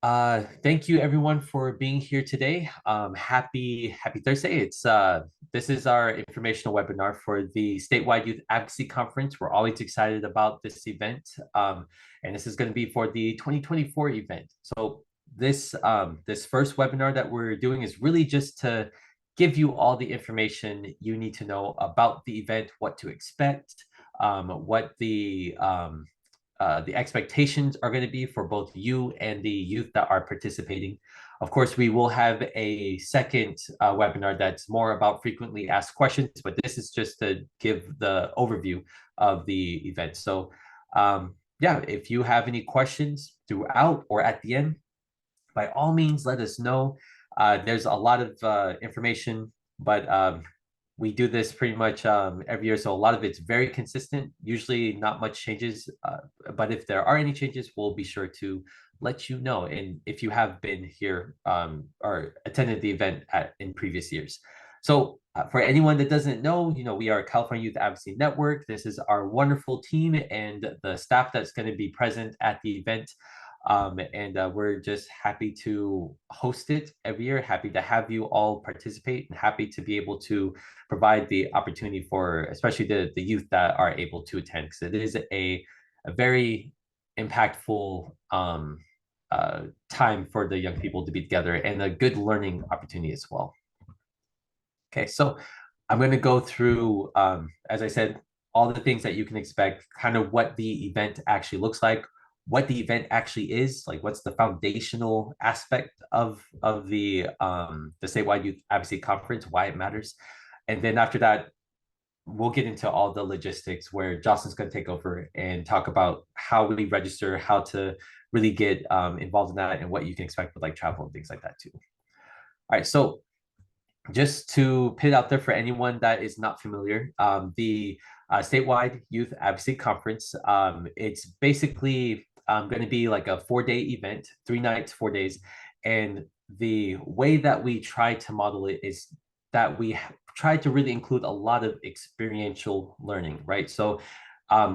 Thank you everyone for being here today. Happy Thursday. This is our informational webinar for the statewide youth advocacy conference. We're always excited about this event, and this is going to be for the 2024 event. So this first webinar that we're doing is really just to give you all the information you need to know about the event, what to expect, what the expectations are going to be for both you and the youth that are participating. Of course, we will have a second webinar that's more about frequently asked questions, but this is just to give the overview of the event. So yeah, if you have any questions throughout or at the end, by all means, let us know. There's a lot of information, but we do this pretty much every year. So a lot of it's very consistent, usually not much changes. But if there are any changes, we'll be sure to let you know. And if you have been here or attended the event in previous years. So for anyone that doesn't know, we are California Youth Advocacy Network. This is our wonderful team and the staff that's going to be present at the event. And we're just happy to host it every year, happy to have you all participate, and happy to be able to provide the opportunity for especially the youth that are able to attend, because it is a very impactful time for the young people to be together and a good learning opportunity as well. Okay, so I'm going to go through, as I said, all the things that you can expect, kind of what the event actually looks like, what the event actually is, like what's the foundational aspect of the statewide youth advocacy conference, why it matters, and then after that, we'll get into all the logistics where Jocelyn's going to take over and talk about how we register, how to really get involved in that, and what you can expect with like travel and things like that too. All right, so just to put it out there for anyone that is not familiar, the statewide youth advocacy conference, it's basically going to be like a 4-day event, 3 nights, 4 days. And the way that we try to model it is that we try to really include a lot of experiential learning, right? So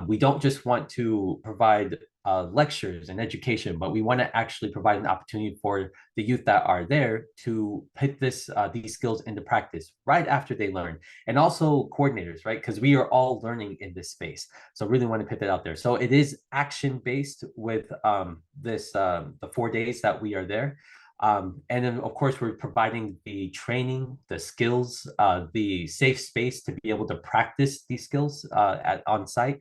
we don't just want to provide lectures and education, but we want to actually provide an opportunity for the youth that are there to put these skills into practice right after they learn, and also coordinators, right? Because we are all learning in this space, so really want to put that out there. So it is action based with the 4 days that we are there. And then, of course, we're providing the training, the skills, the safe space to be able to practice these skills on site.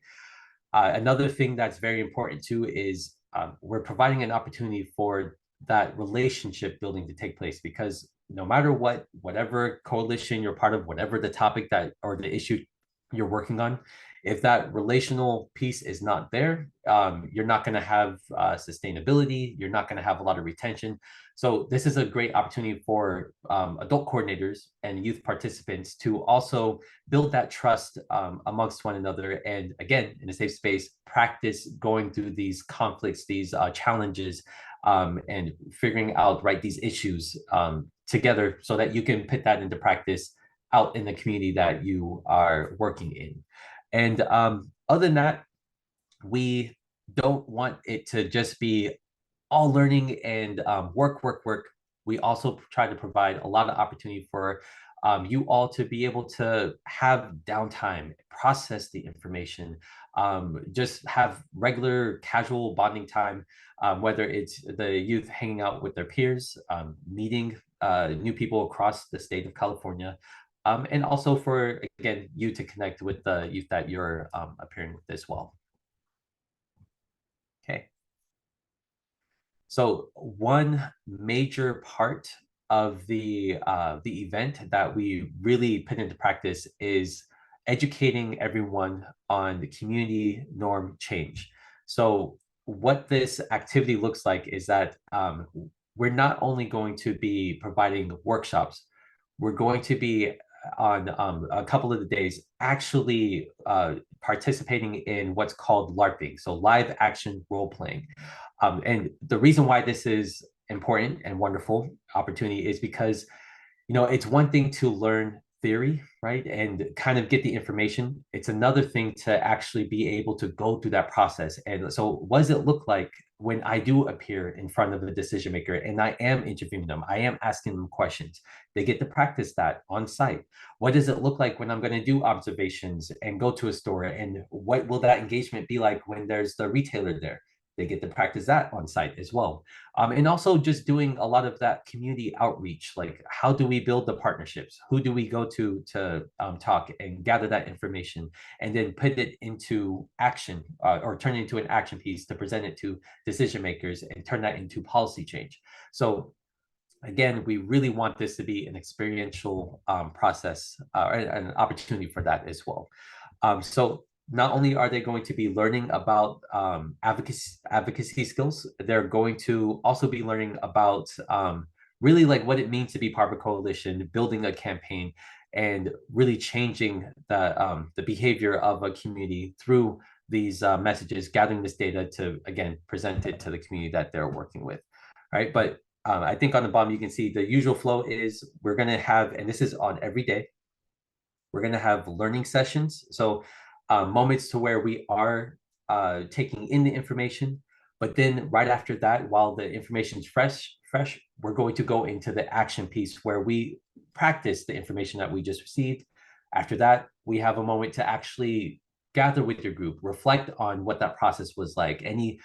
Another thing that's very important too is we're providing an opportunity for that relationship building to take place, because no matter whatever coalition you're part of, whatever the topic that or the issue you're working on, if that relational piece is not there, you're not going to have sustainability. You're not going to have a lot of retention. So this is a great opportunity for adult coordinators and youth participants to also build that trust amongst one another. And again, in a safe space, practice going through these conflicts, these challenges, and figuring out these issues together so that you can put that into practice out in the community that you are working in. And other than that, we don't want it to just be all learning and work, work, work. We also try to provide a lot of opportunity for you all to be able to have downtime, process the information, just have regular casual bonding time, whether it's the youth hanging out with their peers, meeting new people across the state of California, and also for, again, you to connect with the youth that you're appearing with as well. Okay. So one major part of the event that we really put into practice is educating everyone on the community norm change. So what this activity looks like is that we're not only going to be providing workshops, we're going to be on a couple of the days actually participating in what's called LARPing, so live action role playing. And the reason why this is important and wonderful opportunity is because, it's one thing to learn theory, right, and kind of get the information. It's another thing to actually be able to go through that process. And so, what does it look like when I do appear in front of a decision maker and I am interviewing them? I am asking them questions. They get to practice that on site. What does it look like when I'm going to do observations and go to a store? And what will that engagement be like when there's the retailer there? They get to practice that on site as well. And also just doing a lot of that community outreach, like how do we build the partnerships? Who do we go to talk and gather that information and then put it into action or turn it into an action piece to present it to decision makers and turn that into policy change. So again, we really want this to be an experiential process and an opportunity for that as well. So not only are they going to be learning about advocacy skills, they're going to also be learning about really like what it means to be part of a coalition, building a campaign, and really changing the behavior of a community through these messages, gathering this data to, again, present it to the community that they're working with. All right, but I think on the bottom, you can see the usual flow is we're going to have, and this is on every day, we're going to have learning sessions. So moments to where we are taking in the information, but then right after that, while the information is fresh, we're going to go into the action piece where we practice the information that we just received. After that, we have a moment to actually gather with your group, reflect on what that process was like, any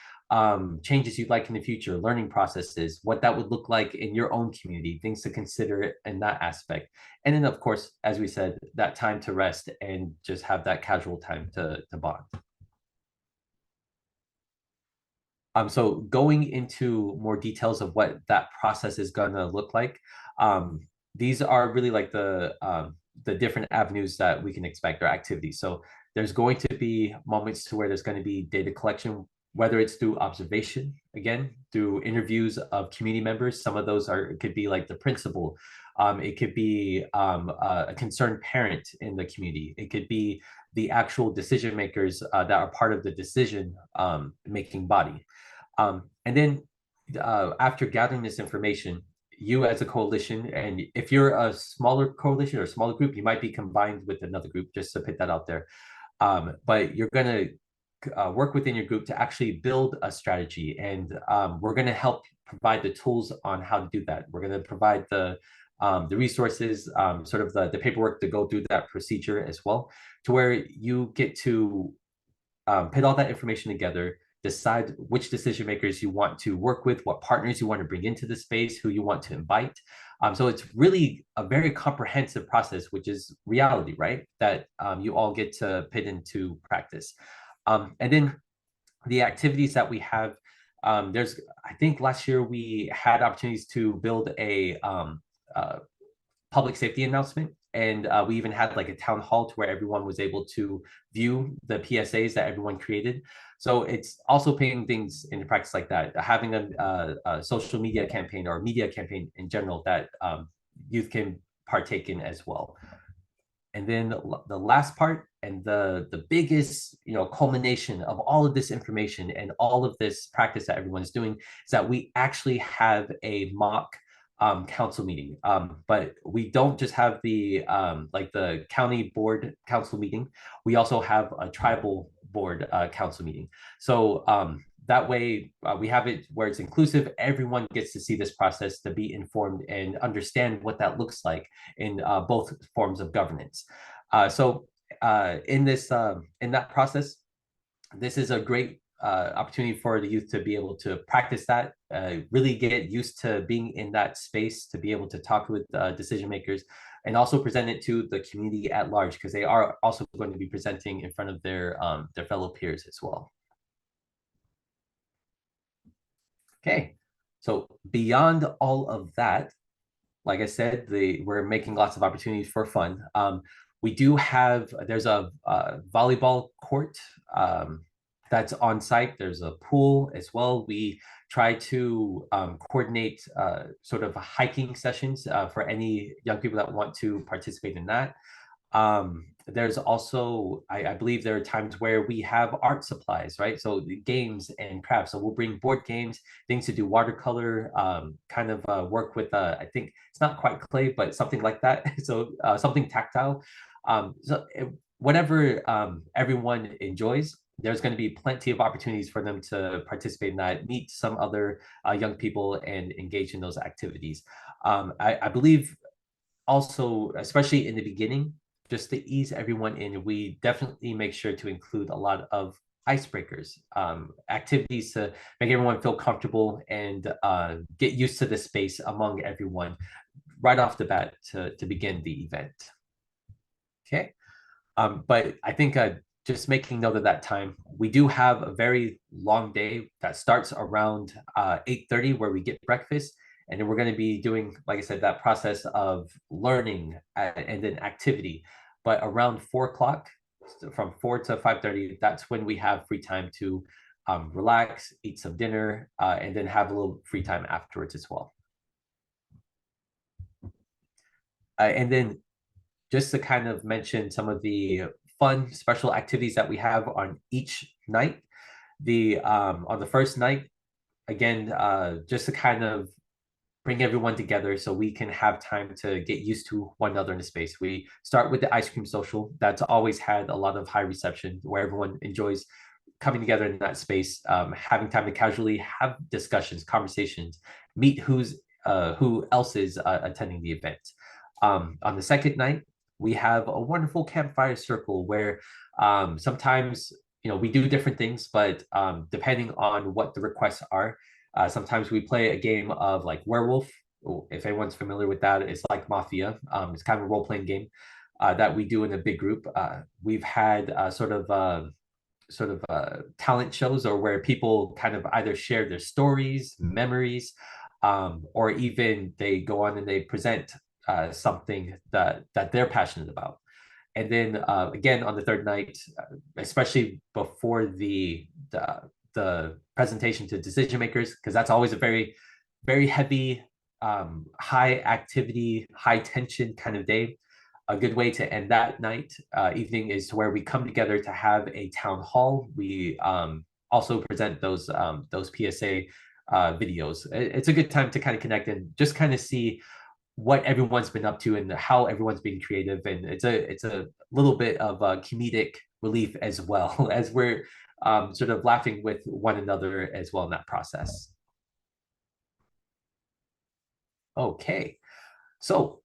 changes you'd like in the future, learning processes, what that would look like in your own community, things to consider in that aspect. And then, of course, as we said, that time to rest and just have that casual time to bond. So going into more details of what that process is going to look like, these are really like the different avenues that we can expect or activities. So there's going to be moments to where there's going to be data collection, whether it's through observation, again, through interviews of community members. Some of those are, it could be like the principal. It could be a concerned parent in the community. It could be the actual decision makers that are part of the decision making body. And then after gathering this information, you as a coalition, and if you're a smaller coalition or a smaller group, you might be combined with another group, just to put that out there. But you're going to work within your group to actually build a strategy. And we're going to help provide the tools on how to do that. We're going to provide the resources, sort of the paperwork to go through that procedure as well, to where you get to put all that information together, decide which decision makers you want to work with, what partners you want to bring into the space, who you want to invite. So it's really a very comprehensive process, which is reality, right? That you all get to put into practice. And then the activities that we have, I think last year we had opportunities to build a public safety announcement. And we even had like a town hall to where everyone was able to view the PSAs that everyone created. So it's also putting things into practice like that, having a social media campaign or a media campaign in general that youth can partake in as well. And then the last part and the biggest, culmination of all of this information and all of this practice that everyone is doing is that we actually have a mock council meeting. But we don't just have the like the county board council meeting. We also have a tribal board council meeting. So that way we have it where it's inclusive. Everyone gets to see this process, to be informed and understand what that looks like in both forms of governance. So in that process, this is a great opportunity for the youth to be able to practice that, really get used to being in that space, to be able to talk with decision makers, and also present it to the community at large, because they are also going to be presenting in front of their fellow peers as well. Okay, so beyond all of that, like I said, we're making lots of opportunities for fun. We do have, there's a volleyball court that's on site. There's a pool as well. We try to coordinate sort of hiking sessions for any young people that want to participate in that. There's also, I believe there are times where we have art supplies, right? So games and crafts. So we'll bring board games, things to do watercolor, kind of work with, I think it's not quite clay, but something like that. So something tactile. Whatever everyone enjoys, there's going to be plenty of opportunities for them to participate in that, meet some other young people and engage in those activities. I believe also, especially in the beginning, just to ease everyone in, we definitely make sure to include a lot of icebreakers, activities to make everyone feel comfortable and get used to the space among everyone right off the bat to begin the event. Okay. But I think just making note of that time, we do have a very long day that starts around 8:30 where we get breakfast. And then we're going to be doing, like I said, that process of learning and then activity. But around 4 o'clock, from 4 to 5:30, that's when we have free time to relax, eat some dinner, and then have a little free time afterwards as well. And then just to kind of mention some of the fun special activities that we have on each night. The on the first night, again, just to kind of bring everyone together so we can have time to get used to one another in the space. We start with the ice cream social. That's always had a lot of high reception where everyone enjoys coming together in that space, having time to casually have discussions, conversations, meet who else is attending the event. On the second night, we have a wonderful campfire circle where sometimes we do different things, but depending on what the requests are, sometimes we play a game of like werewolf. If anyone's familiar with that, it's like Mafia. It's kind of a role-playing game that we do in a big group. We've had talent shows or where people kind of either share their stories, memories, or even they go on and they present something that they're passionate about. And then again on the third night, especially before the presentation to decision makers, because that's always a very, very heavy, high activity, high tension kind of day. A good way to end that night, evening, is to where we come together to have a town hall. We also present those PSA videos. It's a good time to kind of connect and just kind of see what everyone's been up to and how everyone's being creative. And it's a little bit of a comedic relief as well as we're sort of laughing with one another as well in that process. Okay, so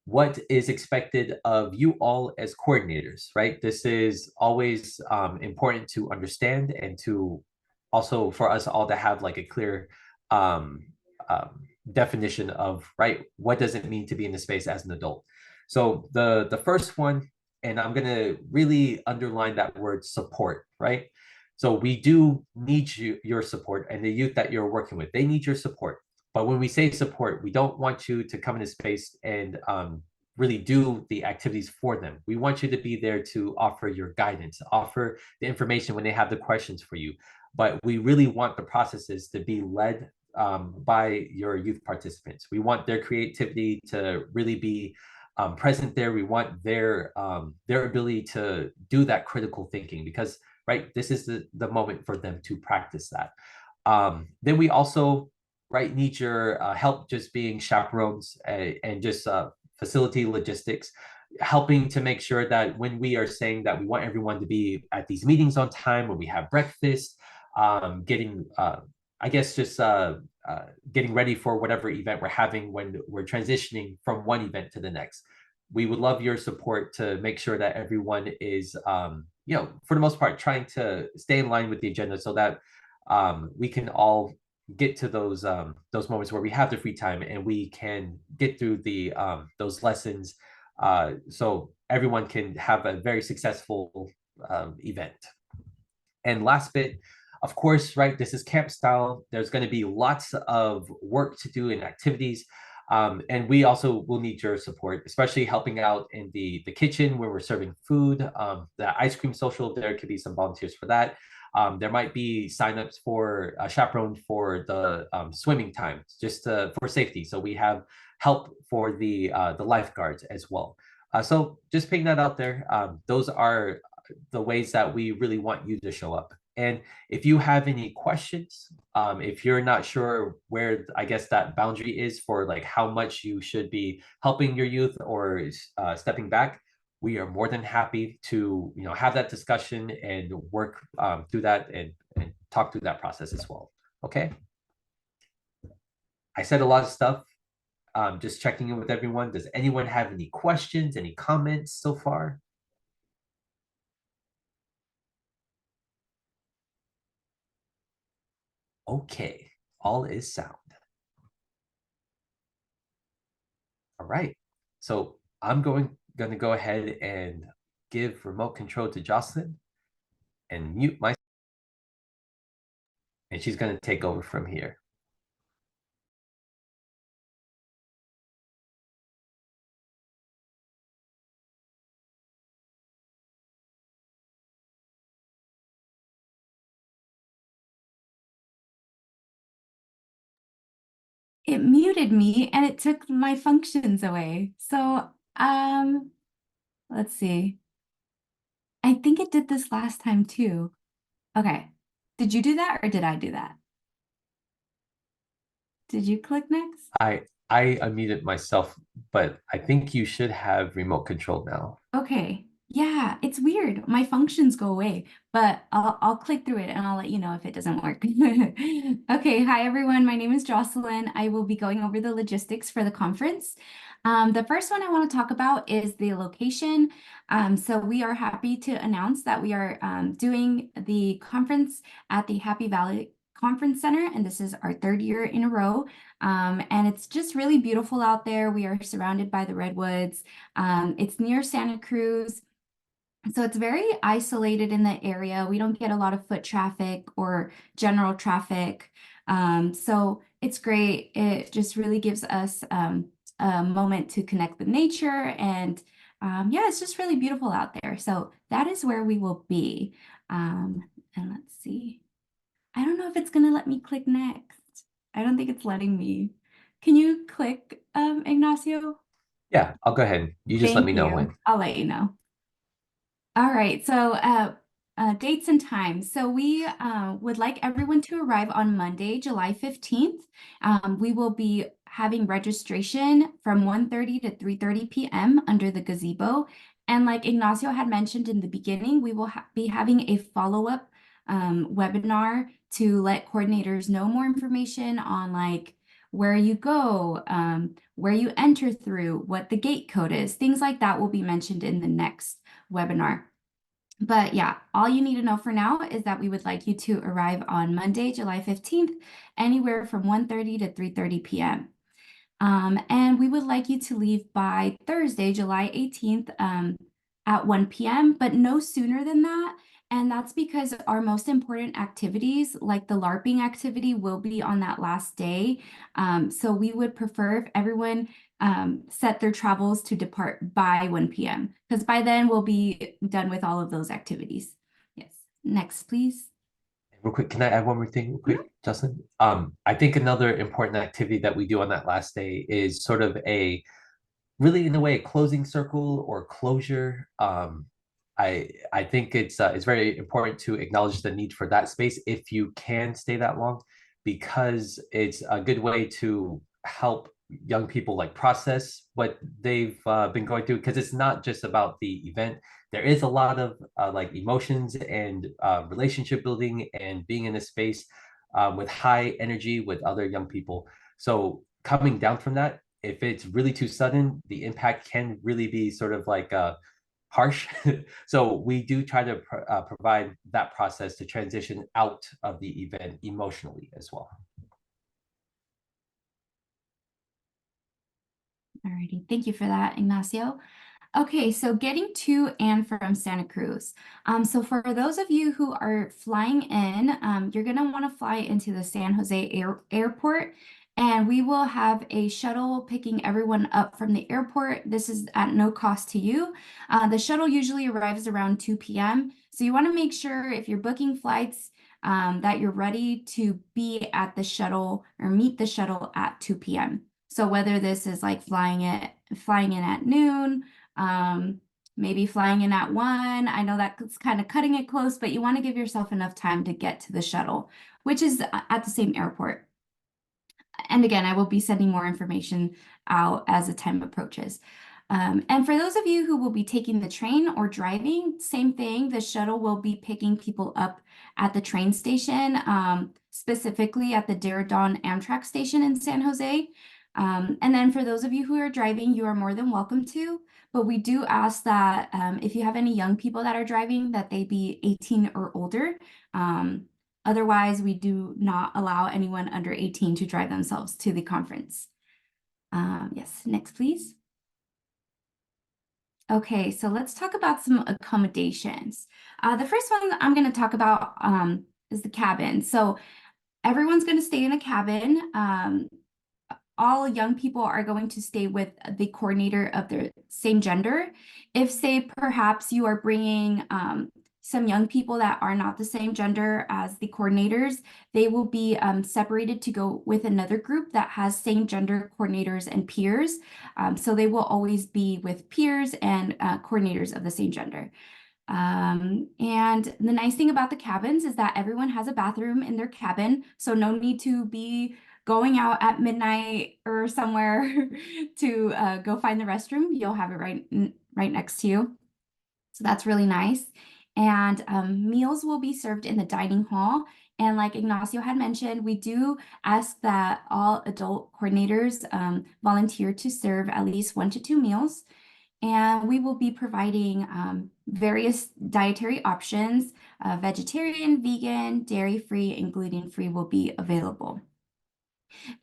what is expected of you all as coordinators, right? This is always important to understand and to also for us all to have like a clear um, definition of, right, what does it mean to be in the space as an adult? So the first one, and I'm going to really underline that word support, right? So we do need your support, and the youth that you're working with, they need your support. But when we say support, we don't want you to come into space and really do the activities for them. We want you to be there to offer your guidance, offer the information when they have the questions for you. But we really want the processes to be led by your youth participants. We want their creativity to really be present there. We want their ability to do that critical thinking because, right, this is the moment for them to practice that. Then we also, right, need your help just being chaperones and just facility logistics, helping to make sure that when we are saying that we want everyone to be at these meetings on time, when we have breakfast, getting, I guess, just getting ready for whatever event we're having when we're transitioning from one event to the next. We would love your support to make sure that everyone is, for the most part, trying to stay in line with the agenda so that we can all get to those moments where we have the free time and we can get through those lessons so everyone can have a very successful event. And last bit, of course, right, this is camp style. There's going to be lots of work to do and activities. And we also will need your support, especially helping out in the kitchen where we're serving food. The ice cream social, there could be some volunteers for that. There might be signups for a chaperone for the swimming time, just for safety. So we have help for the lifeguards as well. So just putting that out there. Those are the ways that we really want you to show up. And if you have any questions, if you're not sure where, I guess, that boundary is for like how much you should be helping your youth or stepping back, we are more than happy to have that discussion and work through that and talk through that process as well. Okay. I said a lot of stuff. Just checking in with everyone. Does anyone have any questions, any comments so far? Okay, all is sound. All right. So I'm going to go ahead and give remote control to Jocelyn and mute my, and she's going to take over from here. It muted me and it took my functions away. So, let's see. I think it did this last time too. Okay. Did you do that or did I do that? Did you click next? I unmuted myself, but I think you should have remote control now. Okay. Yeah, it's weird. My functions go away, but I'll click through it and I'll let you know if it doesn't work. Okay, hi everyone. My name is Jocelyn. I will be going over the logistics for the conference. The first one I want to talk about is the location. So we are happy to announce that we are doing the conference at the Happy Valley Conference Center, and this is our third year in a row. And it's just really beautiful out there. We are surrounded by the redwoods. It's near Santa Cruz. So it's very isolated in the area. We don't get a lot of foot traffic or general traffic. So it's great. It just really gives us a moment to connect with nature. And yeah, it's just really beautiful out there. So that is where we will be. And let's see. I don't know if it's going to let me click next. I don't think it's letting me. Can you click, Ignacio? Yeah, I'll go ahead. You just let Thank me know you. when. I'll let you know. All right, so dates and times. So we would like everyone to arrive on Monday, July 15th. We will be having registration from 1:30 to 3:30 p.m. under the gazebo. And like Ignacio had mentioned in the beginning, we will be having a follow-up webinar to let coordinators know more information on like where you go, where you enter through, what the gate code is, things like that will be mentioned in the next webinar. But yeah, all you need to know for now is that we would like you to arrive on Monday, July 15th, anywhere from 1:30 to 3:30 p.m. And we would like you to leave by Thursday, July 18th, at 1 p.m., but no sooner than that. And that's because our most important activities, like the LARPing activity, will be on that last day. So we would prefer if everyone set their travels to depart by 1 p.m. because by then we'll be done with all of those activities. Yes. Next, please. Real quick, can I add one more thing real quick, Justin? I think another important activity that we do on that last day is sort of a really in a way a closing circle or closure. I think it's very important to acknowledge the need for that space if you can stay that long, because it's a good way to help young people like process what they've been going through, because it's not just about the event. There is a lot of like emotions and relationship building and being in a space with high energy with other young people. So coming down from that, if it's really too sudden, the impact can really be sort of like harsh. So we do try to provide that process to transition out of the event emotionally as well. Alrighty, thank you for that, Ignacio. Okay, so getting to and from Santa Cruz. So for those of you who are flying in, you're going to want to fly into the San Jose Airport, and we will have a shuttle picking everyone up from the airport. This is at no cost to you. The shuttle usually arrives around 2 p.m. So you want to make sure if you're booking flights that you're ready to be at the shuttle or meet the shuttle at 2 p.m. So whether this is like flying in at noon, maybe flying in at 1. I know that's kind of cutting it close, but you want to give yourself enough time to get to the shuttle, which is at the same airport. And again, I will be sending more information out as the time approaches. And for those of you who will be taking the train or driving, same thing. The shuttle will be picking people up at the train station, specifically at the Diridon Amtrak station in San Jose. And then for those of you who are driving, you are more than welcome to. But we do ask that if you have any young people that are driving, that they be 18 or older. Otherwise, we do not allow anyone under 18 to drive themselves to the conference. Yes, next, please. Okay, so let's talk about some accommodations. The first one I'm going to talk about is the cabin. So everyone's going to stay in a cabin. All young people are going to stay with the coordinator of their same gender. If, say, perhaps you are bringing some young people that are not the same gender as the coordinators, they will be separated to go with another group that has same gender coordinators and peers. So they will always be with peers and coordinators of the same gender. And the nice thing about the cabins is that everyone has a bathroom in their cabin, so no need to be going out at midnight or somewhere to go find the restroom. You'll have it right next to you. So that's really nice. And meals will be served in the dining hall. And like Ignacio had mentioned, we do ask that all adult coordinators volunteer to serve at least 1 to 2 meals. And we will be providing various dietary options. Vegetarian, vegan, dairy-free, and gluten-free will be available.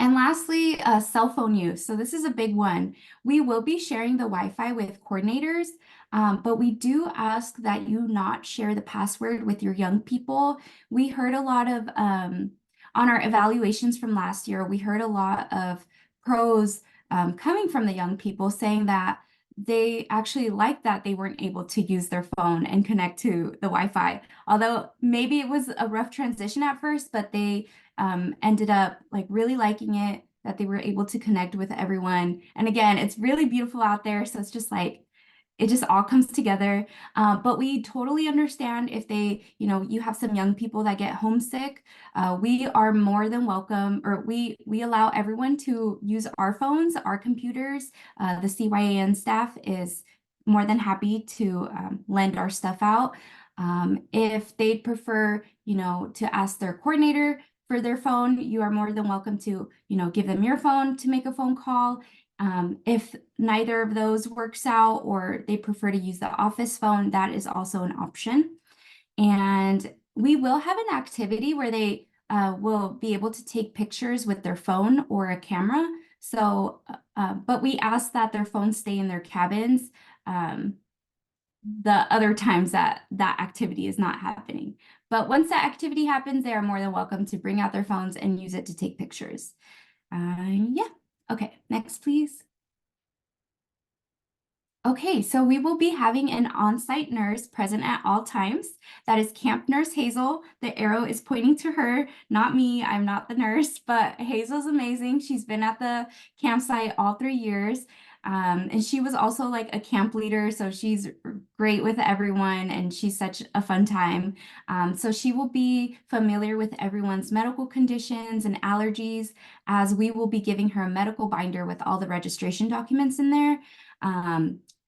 And lastly, cell phone use. So this is a big one. We will be sharing the Wi-Fi with coordinators, but we do ask that you not share the password with your young people. We heard a lot of, on our evaluations from last year, we heard a lot of pros coming from the young people saying that they actually liked that they weren't able to use their phone and connect to the Wi-Fi. Although maybe it was a rough transition at first, but they ended up like really liking it, that they were able to connect with everyone. And again, it's really beautiful out there. So it's just like, it just all comes together. But we totally understand if you have some young people that get homesick. We are more than welcome, or we allow everyone to use our phones, our computers. The CYAN staff is more than happy to lend our stuff out. If they'd prefer, to ask their coordinator for their phone, you are more than welcome to, give them your phone to make a phone call. If neither of those works out or they prefer to use the office phone, that is also an option. And we will have an activity where they will be able to take pictures with their phone or a camera. So, but we ask that their phones stay in their cabins the other times that activity is not happening. But once that activity happens, they are more than welcome to bring out their phones and use it to take pictures. Yeah. Okay, next, please. Okay, so we will be having an on-site nurse present at all times. That is Camp Nurse Hazel. The arrow is pointing to her, not me. I'm not the nurse, but Hazel's amazing. She's been at the campsite all 3 years. And she was also like a camp leader, so she's great with everyone and she's such a fun time. So she will be familiar with everyone's medical conditions and allergies, as we will be giving her a medical binder with all the registration documents in there.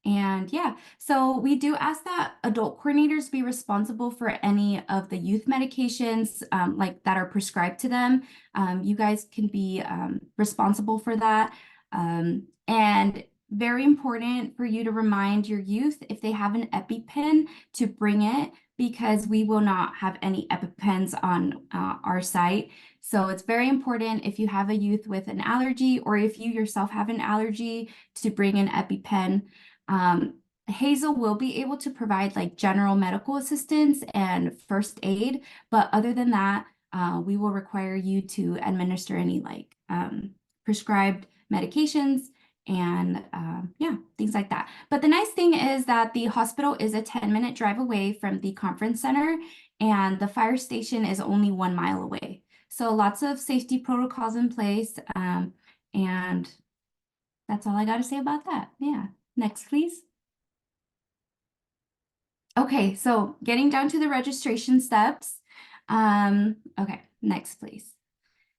And yeah, so we do ask that adult coordinators be responsible for any of the youth medications like that are prescribed to them. You guys can be responsible for that. And very important for you to remind your youth, if they have an EpiPen, to bring it, because we will not have any EpiPens on our site. So it's very important, if you have a youth with an allergy or if you yourself have an allergy, to bring an EpiPen. Hazel will be able to provide like general medical assistance and first aid, but other than that, we will require you to administer any like prescribed medications and yeah, things like that. But the nice thing is that the hospital is a 10-minute drive away from the conference center, and the fire station is only 1 mile away. So lots of safety protocols in place, and that's all I got to say about that. Yeah, next, please. Okay, so getting down to the registration steps. Okay, next, please.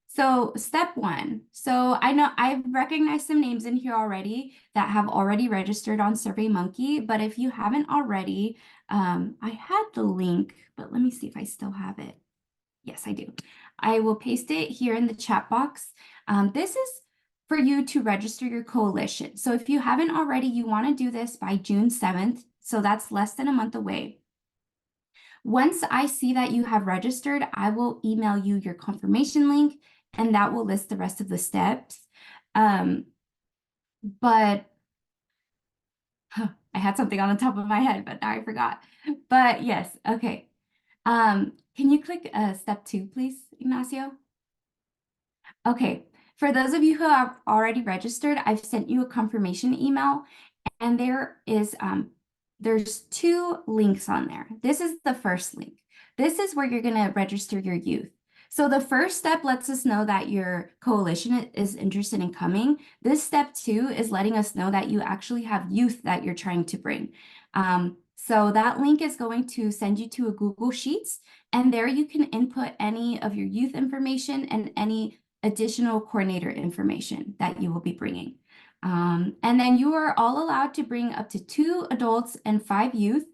So step one. So I know I've recognized some names in here already that have already registered on SurveyMonkey, but if you haven't already, I had the link, but let me see if I still have it. Yes, I do. I will paste it here in the chat box. This is for you to register your coalition. So if you haven't already, you want to do this by June 7th. So that's less than a month away. Once I see that you have registered, I will email you your confirmation link and that will list the rest of the steps. But I had something on the top of my head, but now I forgot. But yes, okay. Can you click step 2, please, Ignacio? Okay, for those of you who have already registered, I've sent you a confirmation email and there's 2 links on there. This is the first link. This is where you're gonna register your youth. So the first step lets us know that your coalition is interested in coming. This step 2 is letting us know that you actually have youth that you're trying to bring. So that link is going to send you to a Google Sheets, and there you can input any of your youth information and any additional coordinator information that you will be bringing. And then you are all allowed to bring up to 2 adults and 5 youth.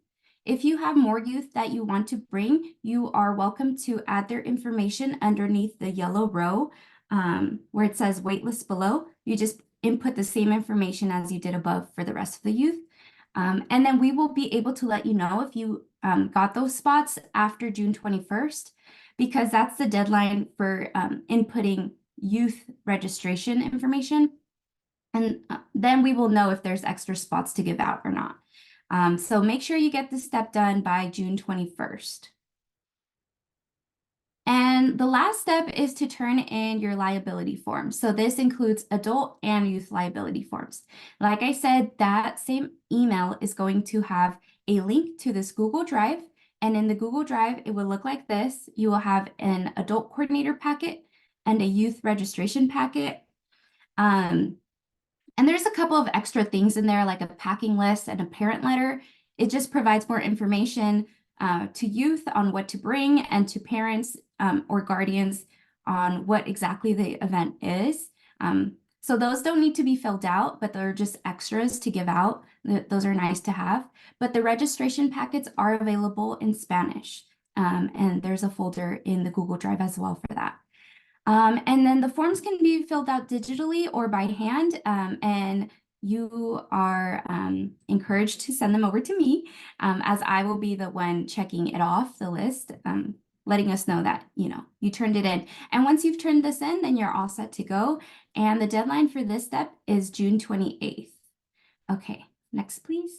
If you have more youth that you want to bring, you are welcome to add their information underneath the yellow row where it says waitlist below. You just input the same information as you did above for the rest of the youth. And then we will be able to let you know if you got those spots after June 21st, because that's the deadline for inputting youth registration information. And then we will know if there's extra spots to give out or not. So make sure you get this step done by June 21st. And the last step is to turn in your liability form. So this includes adult and youth liability forms. Like I said, that same email is going to have a link to this Google Drive. And in the Google Drive, it will look like this. You will have an adult coordinator packet and a youth registration packet. And there's a couple of extra things in there, like a packing list and a parent letter. It just provides more information to youth on what to bring and to parents or guardians on what exactly the event is. So those don't need to be filled out, but they're just extras to give out. Those are nice to have. But the registration packets are available in Spanish. And there's a folder in the Google Drive as well for that. And then the forms can be filled out digitally or by hand, and you are encouraged to send them over to me, as I will be the one checking it off the list, letting us know that, you turned it in. And once you've turned this in, then you're all set to go. And the deadline for this step is June 28th. Okay, next, please.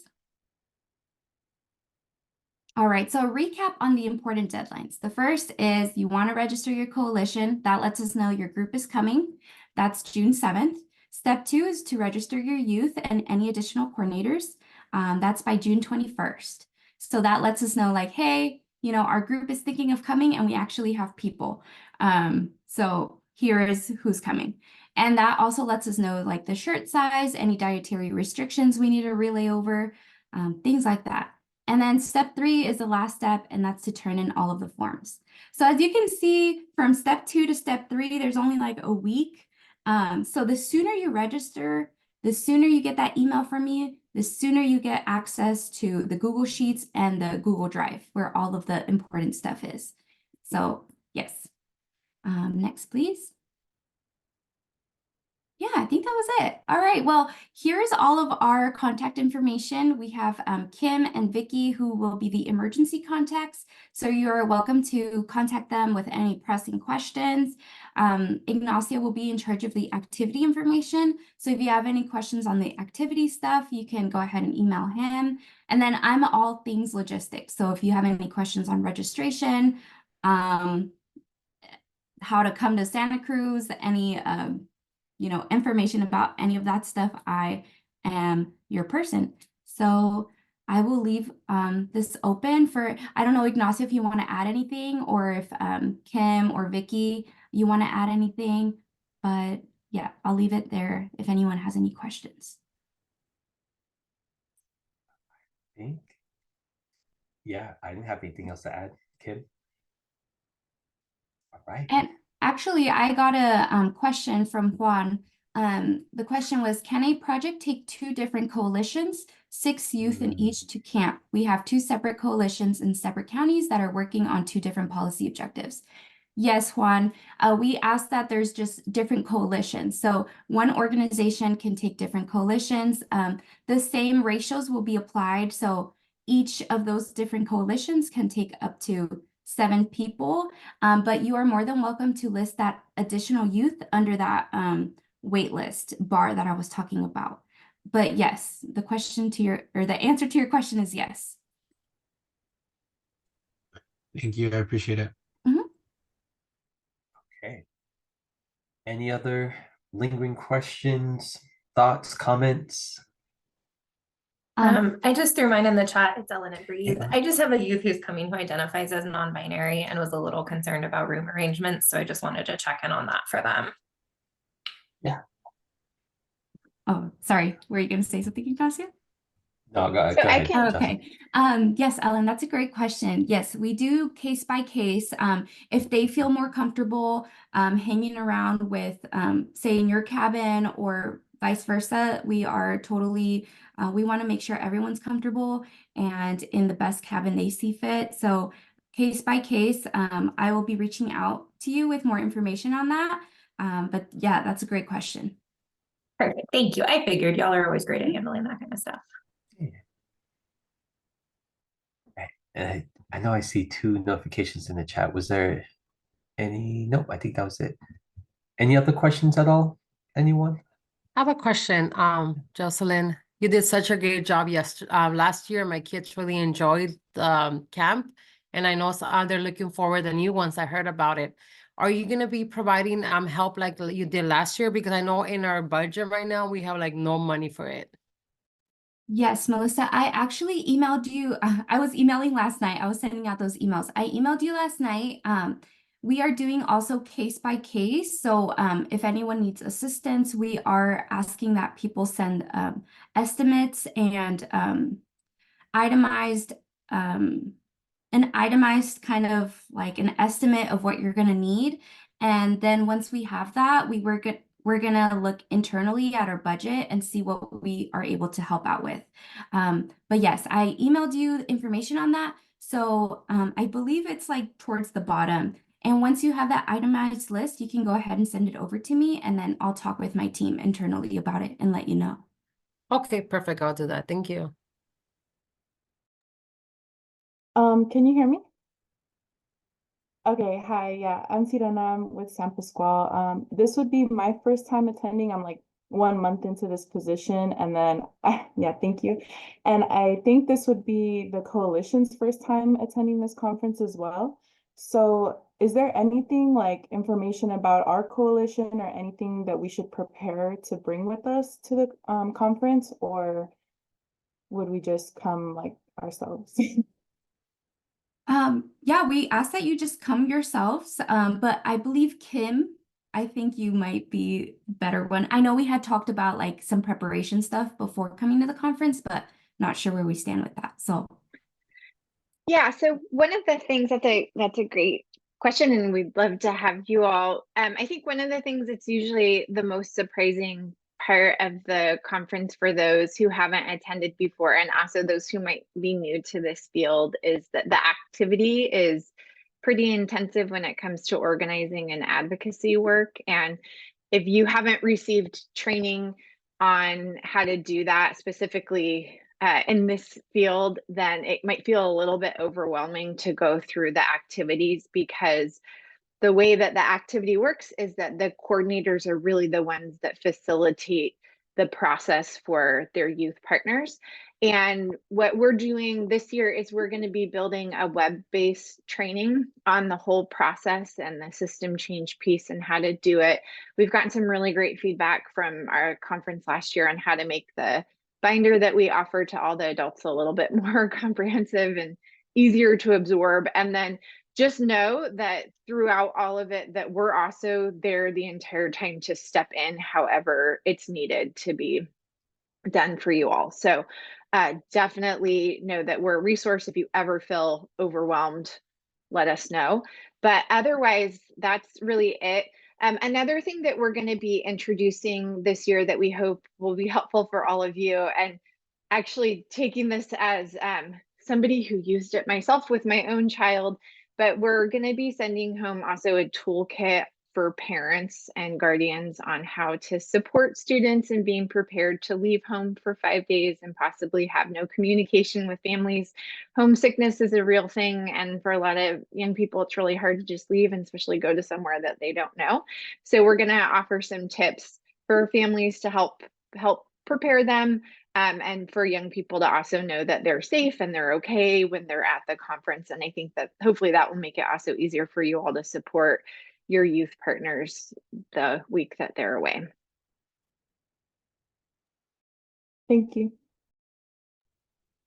All right, so a recap on the important deadlines. The first is you want to register your coalition. That lets us know your group is coming. That's June 7th. Step 2 is to register your youth and any additional coordinators. That's by June 21st. So that lets us know like, hey, our group is thinking of coming and we actually have people. So here is who's coming. And that also lets us know like the shirt size, any dietary restrictions we need to relay over, things like that. And then step 3 is the last step, and that's to turn in all of the forms. So as you can see, from step 2 to step 3, there's only like a week. So the sooner you register, the sooner you get that email from me, the sooner you get access to the Google Sheets and the Google Drive, where all of the important stuff is. So yes. Next, please. Yeah, I think that was it. All right, well, here's all of our contact information. We have Kim and Vicky, who will be the emergency contacts. So you're welcome to contact them with any pressing questions. Ignacio will be in charge of the activity information. So if you have any questions on the activity stuff, you can go ahead and email him. And then I'm all things logistics. So if you have any questions on registration, how to come to Santa Cruz, any information about any of that stuff, I am your person. So I will leave this open for, I don't know, Ignacio, if you want to add anything, or if Kim or Vicky, you want to add anything, but yeah, I'll leave it there if anyone has any questions. Okay. Yeah, I didn't have anything else to add, Kim. All right. And actually, I got a question from Juan. The question was, can a project take two different coalitions, 6 youth in Mm, each, to camp? We have two separate coalitions in separate counties that are working on two different policy objectives. Yes, Juan. We ask that there's just different coalitions. So one organization can take different coalitions. The same ratios will be applied. So each of those different coalitions can take up to 7 people. But you are more than welcome to list that additional youth under that wait list bar that I was talking about. But yes, the question to your, or the answer to your question is yes. Thank you. I appreciate it. Mhm. okay. Any other lingering questions, thoughts, comments? I just threw mine in the chat. It's Ellen and Breathe. Yeah. I just have a youth who's coming who identifies as non-binary and was a little concerned about room arrangements. So I just wanted to check in on that for them. Oh, sorry. Were you going to say something, Ignacio? No, go So I ahead. can- Chelsea. Okay. Yes, Ellen, that's a great question. Yes, we do case by case. If they feel more comfortable hanging around with, say, in your cabin or vice versa, we are totally, we want to make sure everyone's comfortable and in the best cabin they see fit. So case by case, I will be reaching out to you with more information on that. But yeah, that's a great question. Perfect. Thank you. I figured y'all are always great at handling that kind of stuff. I know I see 2 notifications in the chat. Was there any? Nope, I think that was it. Any other questions at all? Anyone? I have a question, Jocelyn. You did such a great job last year. My kids really enjoyed the camp, and I know they're looking forward to new ones. I heard about it. Are you gonna be providing help like you did last year? Because I know in our budget right now we have like no money for it. Yes, Melissa, I actually emailed you. I was emailing last night. I was sending out those emails. I emailed you last night. We are doing also case by case. So if anyone needs assistance, we are asking that people send estimates and itemized an itemized kind of like an estimate of what you're going to need. And then once we have that, we're gonna look internally at our budget and see what we are able to help out with. But yes, I emailed you information on that. So I believe it's like towards the bottom. And once you have that itemized list, you can go ahead and send it over to me, and then I'll talk with my team internally about it and let you know. Okay, perfect. I'll do that. Thank you. Can you hear me? Okay, hi, yeah, I'm Sirena, I'm with San Pasqual. This would be my first time attending. I'm like 1 month into this position, and then, yeah, thank you. And I think this would be the coalition's first time attending this conference as well. So is there anything like information about our coalition or anything that we should prepare to bring with us to the conference, or would we just come like ourselves? Yeah, we ask that you just come yourselves. But I believe Kim, I think you might be better one. I know we had talked about like some preparation stuff before coming to the conference, but not sure where we stand with that. So Yeah, so one of the things that's a great question, and we'd love to have you all. I think one of the things that's usually the most surprising part of the conference for those who haven't attended before, and also those who might be new to this field, is that the activity is pretty intensive when it comes to organizing and advocacy work. And if you haven't received training on how to do that specifically in this field, then it might feel a little bit overwhelming to go through the activities, because the way that the activity works is that the coordinators are really the ones that facilitate the process for their youth partners. And what we're doing this year is we're going to be building a web-based training on the whole process and the system change piece and how to do it. We've gotten some really great feedback from our conference last year on how to make the binder that we offer to all the adults a little bit more comprehensive and easier to absorb. And then just know that throughout all of it, that we're also there the entire time to step in however it's needed to be done for you all. So definitely know that we're a resource. If you ever feel overwhelmed, let us know. But otherwise, that's really it. Another thing that we're going to be introducing this year that we hope will be helpful for all of you, and actually taking this as somebody who used it myself with my own child, but we're going to be sending home also a toolkit for parents and guardians on how to support students in being prepared to leave home for 5 days and possibly have no communication with families. Homesickness is a real thing, and for a lot of young people, it's really hard to just leave and especially go to somewhere that they don't know. So we're going to offer some tips for families to help prepare them, and for young people to also know that they're safe and they're okay when they're at the conference. And I think that hopefully that will make it also easier for you all to support your youth partners the week that they're away. Thank you.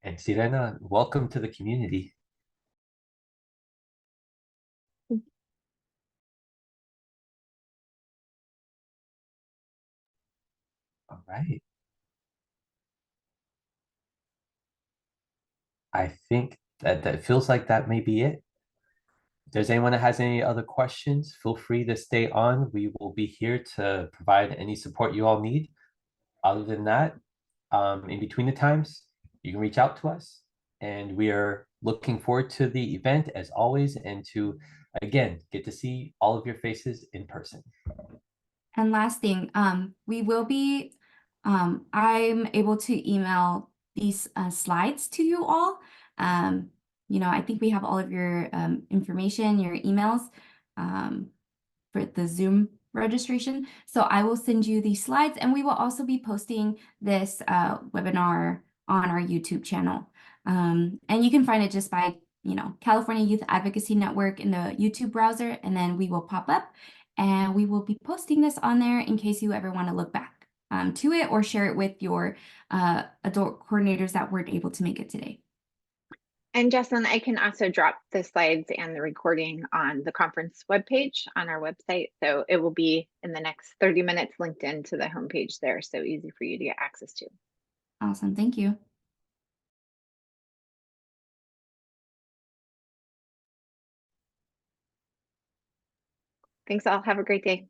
And Sirena, welcome to the community. All right. I think that feels like that may be it. If there's anyone that has any other questions, feel free to stay on. We will be here to provide any support you all need. Other than that, in between the times, you can reach out to us. And we are looking forward to the event as always, and to, again, get to see all of your faces in person. And last thing, we will be, I'm able to email these slides to you all. I think we have all of your information, your emails for the Zoom registration. So I will send you these slides, and we will also be posting this webinar on our YouTube channel. And you can find it just by, California Youth Advocacy Network in the YouTube browser, and then we will pop up. And we will be posting this on there in case you ever want to look back to it or share it with your adult coordinators that weren't able to make it today. And Jocelyn, I can also drop the slides and the recording on the conference webpage on our website. So it will be in the next 30 minutes linked into the homepage there. So easy for you to get access to. Awesome. Thank you. Thanks all. Have a great day.